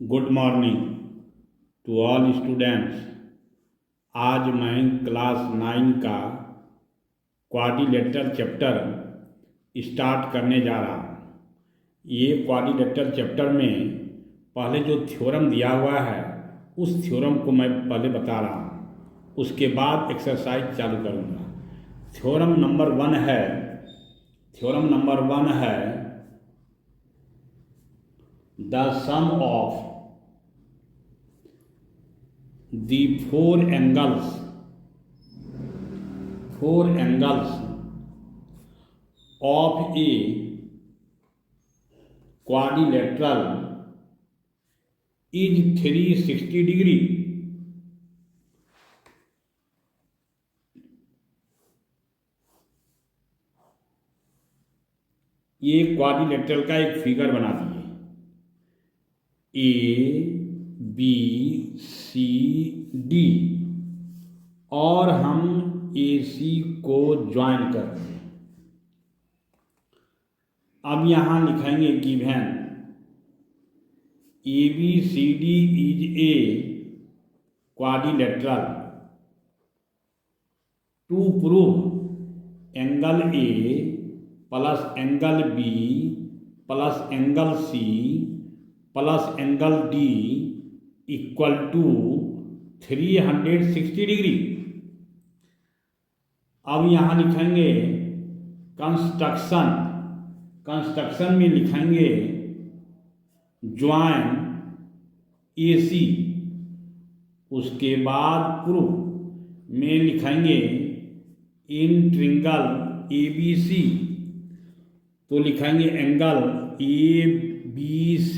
Good morning to all students. आज मैं class 9 का क्वाड्रिलेटरल चैप्टर स्टार्ट करने जा रहा हूँ। ये क्वाड्रिलेटरल चैप्टर में पहले जो थ्योरम दिया हुआ है उस थ्योरम को मैं पहले बता रहा हूँ, उसके बाद एक्सरसाइज चालू करूँगा। थ्योरम नंबर वन है the sum of the four angles of a quadrilateral is 360 degree. ये क्वाड्रिलेटरल का एक फिगर बना दिए, ABCD, और हम AC को ज्वाइन करते हैं। अब यहाँ लिखेंगे given ABCD is a quadrilateral. To prove angle A plus angle B plus angle C plus angle D equal to 360 degree. अब यहाँ लिखेंगे कंस्ट्रक्शन में लिखेंगे ज्वाइन AC, उसके बाद प्रूफ में लिखेंगे इंट्रिंगल ABC, तो लिखेंगे angle ABC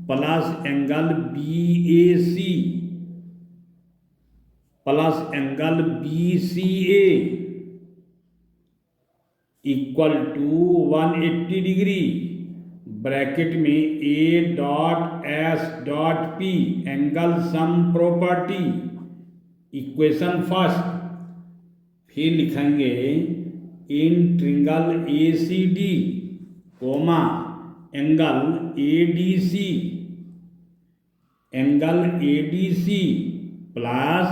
plus angle BAC plus angle BCA equal to 180 degree. Bracket में A.S.P angle sum property equation first, फिर लिखेंगे in triangle ACD comma angle ADC plus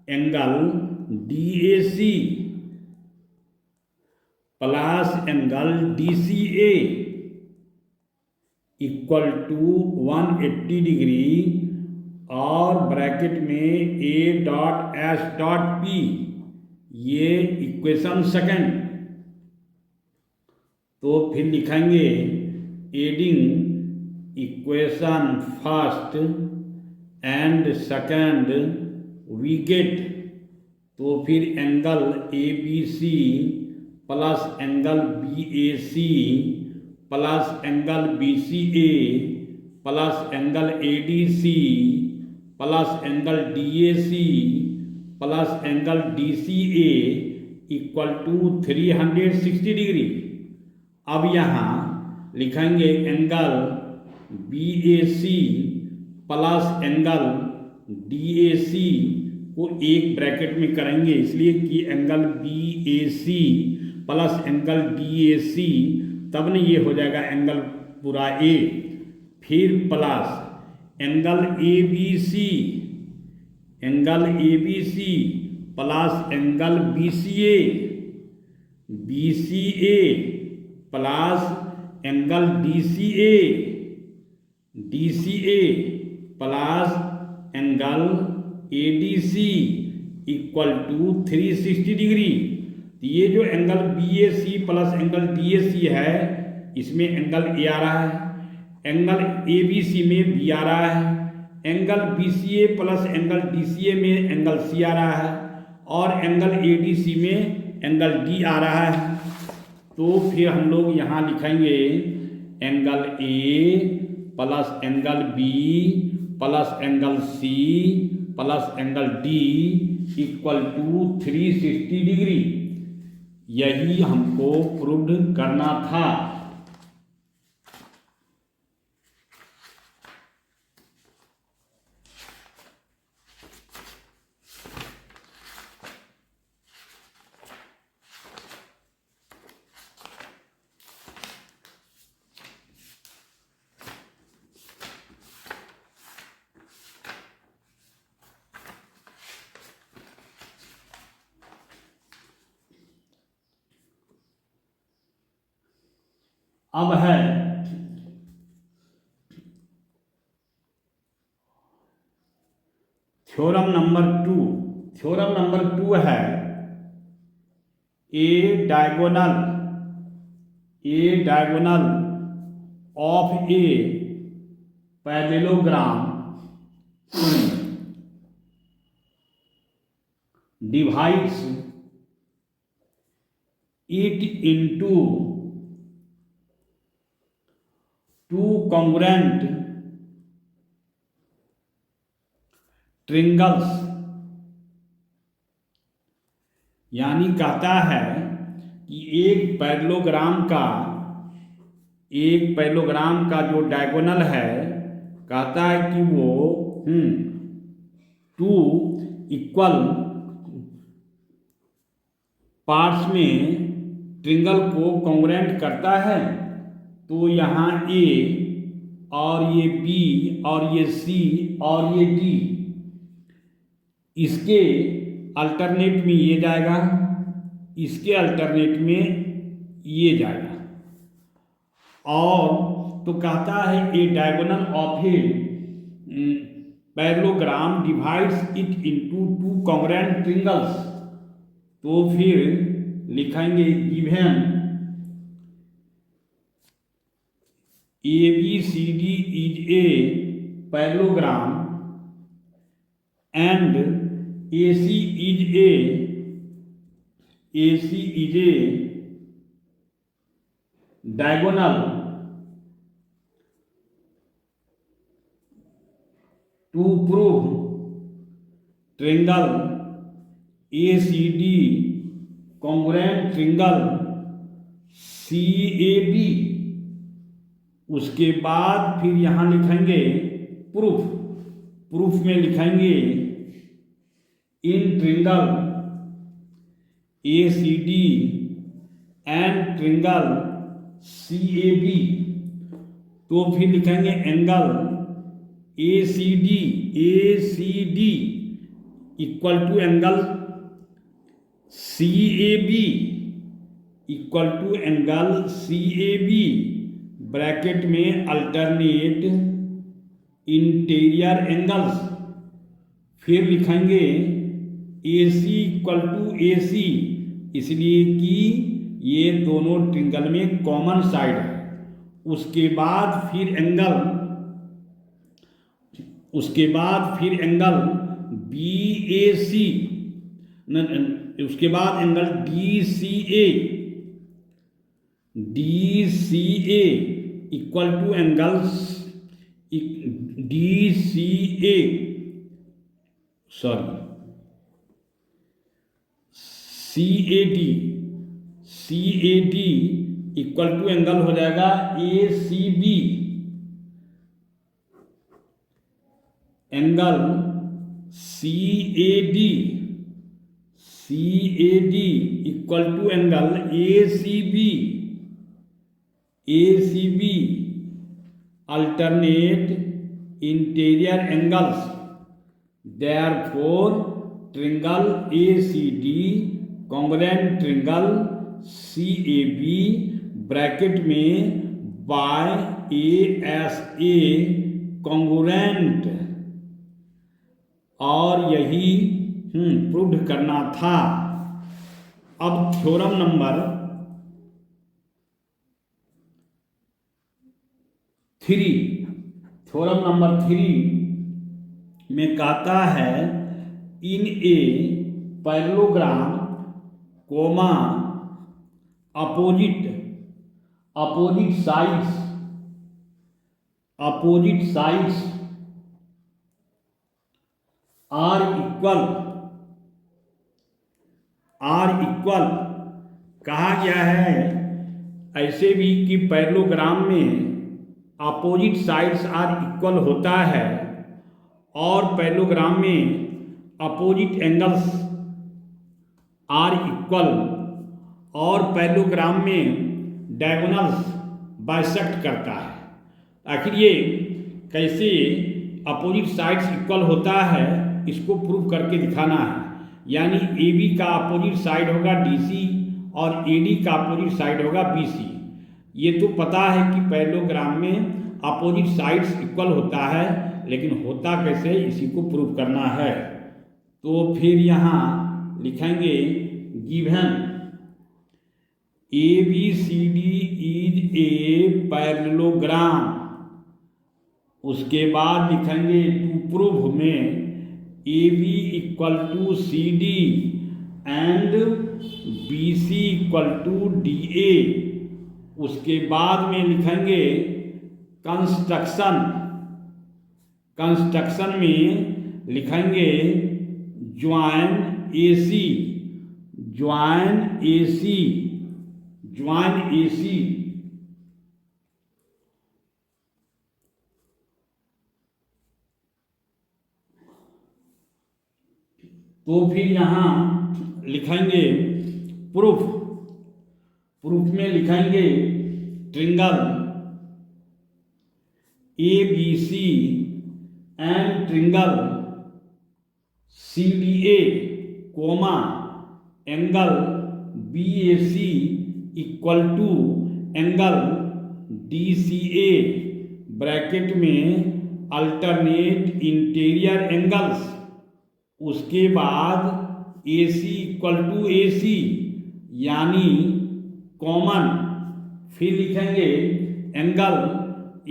angle DAC plus angle DCA equal to 180 degree, और bracket में A.S.P ये equation second. तो फिर लिखेंगे adding equation first and second we get, तो फिर angle ABC plus angle BAC plus angle BCA plus angle ADC plus angle DAC plus angle DCA equal to 360 degree. अब यहाँ लिखेंगे angle BAC plus angle DAC को एक bracket में करेंगे, इसलिए कि angle BAC plus angle DAC, तब न ये हो जाएगा एंगल पूरा A, फिर plus angle ABC plus angle BCA plus angle DCA plus angle ADC equal to 360 degree. तो ये जो angle BAC plus angle DAC है, इसमें एंगल A आ रहा है, एंगल ABC में B आ रहा है, angle BCA plus angle DCA में एंगल C आ रहा है, और एंगल ADC में एंगल D आ रहा है। तो फिर हम लोग यहाँ लिखेंगे angle A plus angle B plus angle C plus angle D equal to 360 degree. यही हमको प्रूव करना था। अब है थ्योरम नंबर 2। थ्योरम नंबर 2 है a diagonal of a parallelogram divides it into two congruent triangles, यानी कहता है कि एक पैरेललोग्राम का जो डायगोनल है, कहता है कि वो टू इक्वल पार्ट्स में ट्रिंगल को कॉन्ग्रुएंट करता है। तो यहाँ ए और ये बी और ये सी और ये डी, इसके अल्टरनेट में ये जाएगा, इसके अल्टरनेट में ये जाएगा। और तो कहता है a diagonal of a parallelogram divides it into two congruent triangles. तो फिर लिखेंगे given ABCD is a parallelogram and AC is a diagonal to prove triangle ACD congruent triangle CAB। उसके बाद फिर यहाँ लिखेंगे प्रूफ में लिखेंगे in triangle ACD and triangle CAB। तो फिर लिखेंगे angle ACD equal to angle CAB equal to angle CAB bracket में अल्टरनेट इंटीरियर एंगल्स। फिर लिखेंगे AC इक्वल टू AC, इसलिए कि ये दोनों ट्रिंगल में कॉमन साइड है। उसके बाद फिर एंगल BAC, उसके बाद angle DCA equal to angles CAD equal to angle हो जाएगा ACB। Angle CAD equal to angle ACB alternate interior angles, therefore triangle ACD congruent triangle CAB bracket में बाय ASA congruent। और यही prove करना था। अब थ्योरम नंबर 3 में कहता है in a parallelogram comma opposite sides are equal कहा गया है। ऐसे भी कि पैरेललोग्राम में अपोजिट साइड्स आर इक्वल होता है और पैरेललोग्राम में अपोजिट एंगल्स आर इक्वल, और पैरेललोग्राम में डायगोनल्स बाइसेक्ट करता है। आखिर ये कैसे अपोजिट साइड्स इक्वल होता है, इसको प्रूव करके दिखाना है। यानी AB का अपोजिट साइड होगा DC और AD का अपोजिट साइड होगा BC। ये तो पता है कि पैरेललोग्राम में अपोजिट साइड्स इक्वल होता है, लेकिन होता कैसे इसी को प्रूव करना है। तो फिर यहाँ लिखेंगे given ABCD is a parallelogram, उसके बाद लिखेंगे टू प्रूव में AB equal to CD and BC equal to DA। उसके बाद में लिखेंगे कंस्ट्रक्शन में लिखेंगे ज्वाइन AC। तो फिर यहाँ लिखेंगे प्रूफ में लिखेंगे triangle ABC and triangle CDA comma angle BAC equal to angle DCA bracket में अल्टरनेट इंटीरियर एंगल्स। उसके बाद AC इक्वल टू AC यानी कॉमन। फिर लिखेंगे angle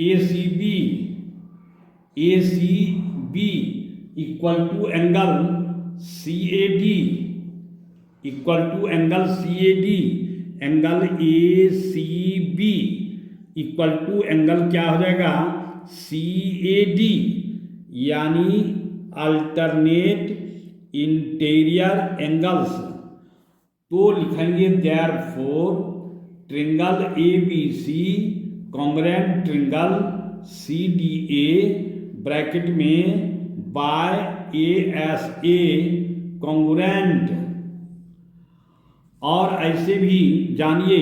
ACB equal to angle CAD angle ACB equal to angle क्या हो जाएगा CAD यानी अल्टरनेट इंटीरियर एंगल्स। तो लिखेंगे therefore triangle ABC congruent triangle CDA bracket में बाय ASA कॉन्ग्रुएंट। और ऐसे भी जानिए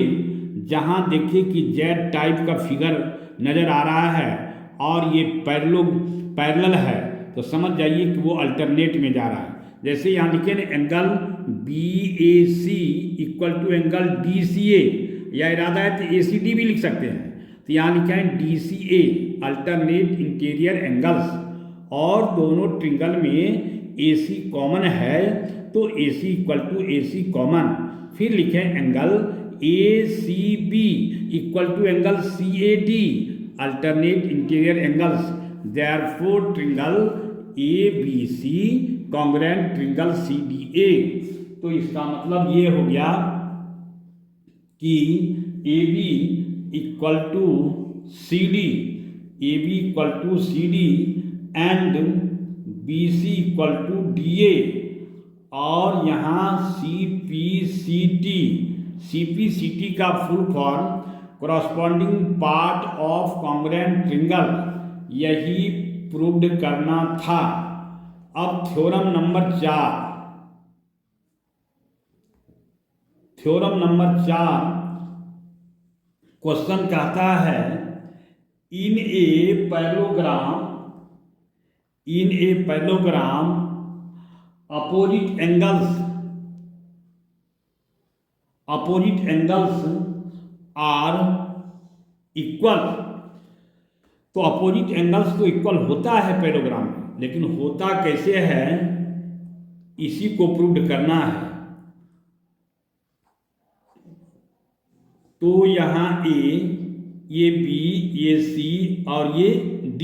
जहां देखिए कि Z टाइप का फिगर नजर आ रहा है और ये पैरेलल है, तो समझ जाइए कि वो अल्टरनेट में जा रहा है। जैसे यहाँ लिखे ना angle BAC equal to angle DCA, या इरादा है तो ACD भी लिख सकते हैं। तो यहाँ लिखा है DCA अल्टरनेट इंटीरियर एंगल्स, और दोनों ट्रिंगल में AC कॉमन है तो AC equal to AC common. फिर लिखे angle ACB equal to angle CAD alternate interior angles. Therefore triangle ABC congruent triangle CDA। तो इसका मतलब ये हो गया कि AB equal to CD and BC equal to DA, और यहाँ CPCT का full form corresponding part of congruent triangle, यही प्रूव्ड करना था। अब थ्योरम नंबर 4 क्वेश्चन कहता है in a parallelogram opposite angles are equal. तो अपोजिट एंगल्स तो इक्वल होता है पैरेललोग्राम में, लेकिन होता कैसे है इसी को प्रूव करना है। तो यहाँ ये B, ये C और ये D।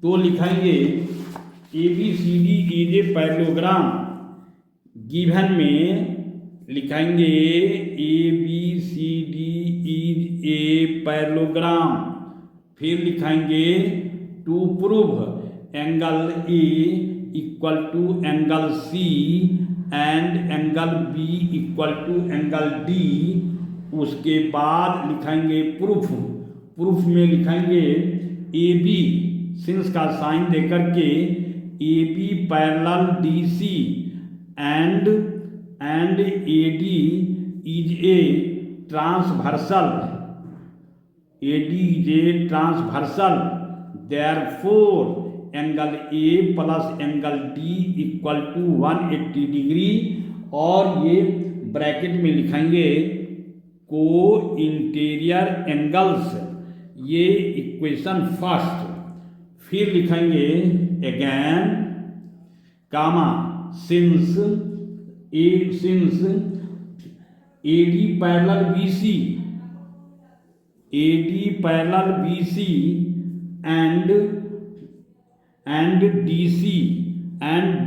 तो लिखेंगे ABCD is a parallelogram. Given में लिखेंगे ABCD इज ए पैरेललोग्राम। फिर लिखेंगे to prove angle A equal to angle C and angle B equal to angle D। उसके बाद लिखेंगे प्रूफ में लिखेंगे AB सिंस का साइन देकर के AB parallel DC and AD is a transversal. Therefore angle A plus angle D equal to 180 degree, और ये ब्रैकेट में लिखेंगे को इंटीरियर एंगल्स, ये इक्वेशन फर्स्ट। फिर लिखेंगे again comma since AD parallel BC and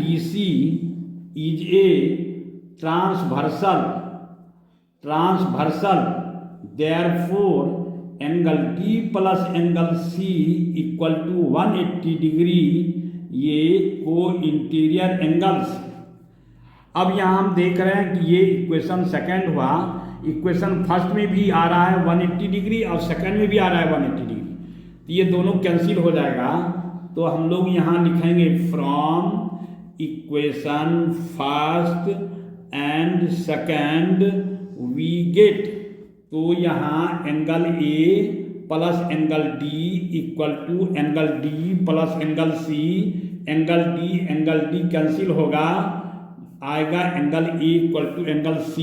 DC is a transversal, therefore angle D plus angle C equal to 180 degree, ये को interior angles. अब यहाँ हम देख रहे हैं कि ये इक्वेशन सेकंड हुआ, इक्वेशन फर्स्ट में भी आ रहा है 180 डिग्री और सेकंड में भी आ रहा है 180 डिग्री, तो ये दोनों कैंसिल हो जाएगा। तो हम लोग यहाँ लिखेंगे from equation first and second we get, तो यहाँ angle A plus angle D equal to angle D plus angle C, angle D cancel होगा, आएगा angle A equal to angle C।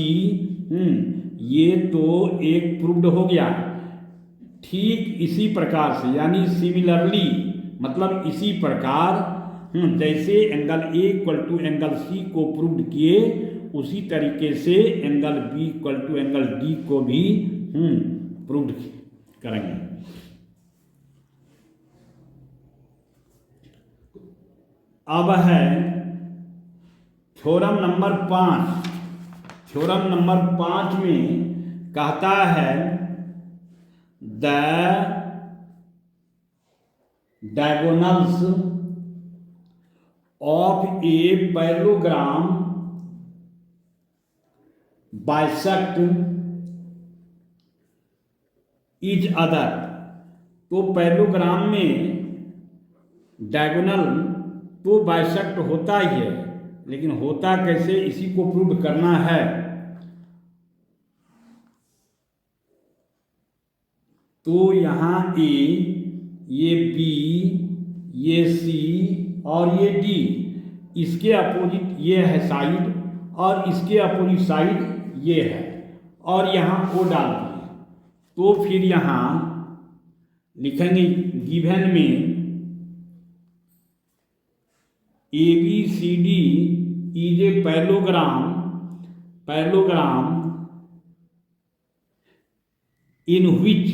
ये तो एक प्रूव्ड हो गया। ठीक इसी प्रकार से, यानी सिमिलरली, मतलब इसी प्रकार जैसे angle A equal to angle C को प्रूव्ड किए, उसी तरीके से angle B equal to angle D को भी प्रूव्ड करेंगे। अब है थ्योरम नंबर 5। थ्योरम नंबर 5 में कहता है the diagonals of a parallelogram bisect each other. तो पैरेललोग्राम में डायगोनल तो बाइसेक्ट होता ही है, लेकिन होता कैसे, इसी को प्रूव करना है। तो यहाँ A, ये B, ये C और ये D, इसके अपोजिट ये है साइड और इसके अपोजिट साइड ये है, और यहाँ O डाल दिए। तो फिर यहाँ लिखेंगे गिवन में ABCD is a parallelogram in which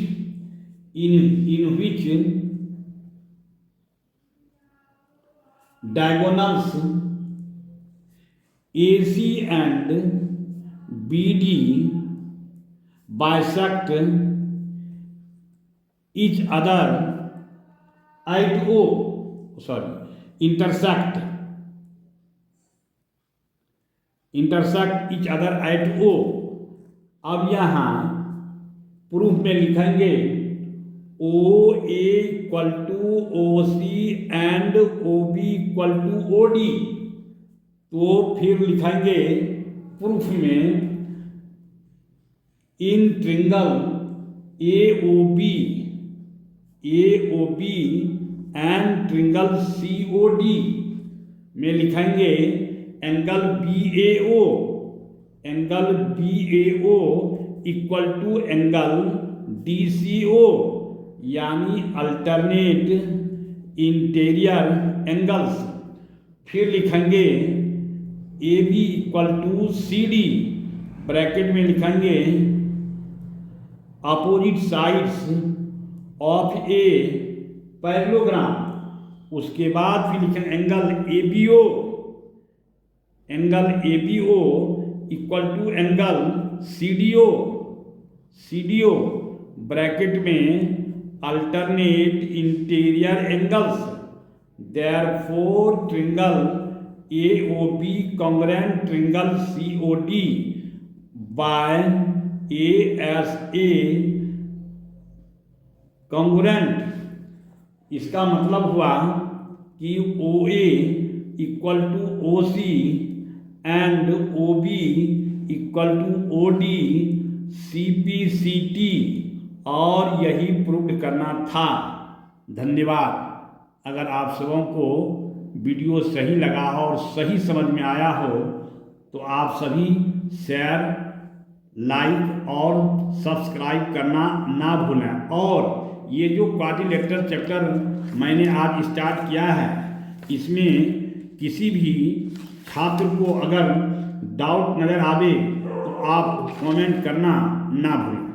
diagonals AC and BD bisect each other at intersect each other at O। अब यहाँ प्रूफ में लिखेंगे OA equal to OC and OB equal to OD। तो फिर लिखेंगे प्रूफ में in triangle AOB and triangle COD में लिखेंगे angle BAO equal to angle DCO, यानी अल्टरनेट इंटीरियर एंगल्स। फिर लिखेंगे AB equal to CD, bracket में लिखेंगे opposite sides of a parallelogram. उसके बाद फिर लिखेंगे angle ABO equal to angle CDO, bracket में alternate interior angles. Therefore triangle AOB congruent triangle COD bye ASA congruent. इसका मतलब हुआ कि OA equal to OC and OB equal to OD CPCT, और यही प्रूव करना था। धन्यवाद। अगर आप सबों को वीडियो सही लगा और सही समझ में आया हो तो आप सभी शेयर लाइक और सब्सक्राइब करना ना भूलें। और ये जो क्वाड्रिलेटरल चैप्टर मैंने आज स्टार्ट किया है, इसमें किसी भी छात्र को अगर डाउट नज़र आवे तो आप कमेंट करना ना भूलें।